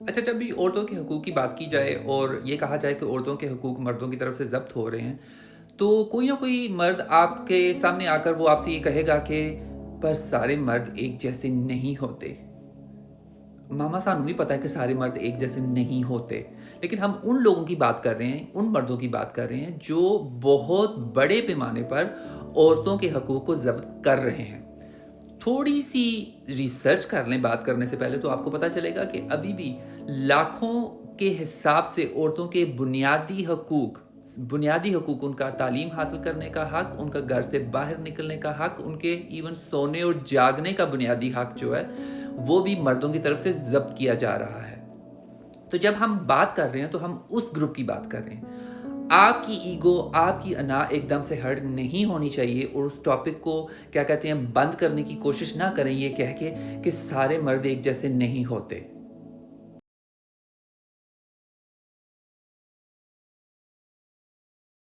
अच्छा, जब भी औरतों के हकूक़ की बात की जाए और ये कहा जाए कि औरतों के हकूक़ मर्दों की तरफ से ज़ब्त हो रहे हैं, तो कोई ना कोई मर्द आपके सामने आकर वो आपसे ये कहेगा कि पर सारे मर्द एक जैसे नहीं होते। मामा सानू भी पता है कि सारे मर्द एक जैसे नहीं होते, लेकिन हम उन लोगों की बात कर रहे हैं, उन मर्दों की बात कर रहे हैं जो बहुत बड़े पैमाने पर औरतों के हकूक़ को ज़ब्त कर रहे हैं। थोड़ी-सी रिसर्च कर लें बात करने से पहले तो आपको पता चलेगा कि अभी भी लाखों के हिसाब से औरतों के बुनियादी हकूक़ उनका तालीम हासिल करने का हक, उनका घर से बाहर निकलने का हक, उनके इवन सोने और जागने का बुनियादी हक जो है, वो भी मर्दों की तरफ से ज़ब्त किया जा रहा है। तो जब हम बात कर रहे हैं तो हम उस ग्रुप की बात कर रहे हैं। आपकी ईगो, आपकी अना एकदम से हर्ट नहीं होनी चाहिए और उस टॉपिक को क्या कहते हैं बंद करने की कोशिश ना करें ये कह के कि सारे मर्द एक जैसे नहीं होते।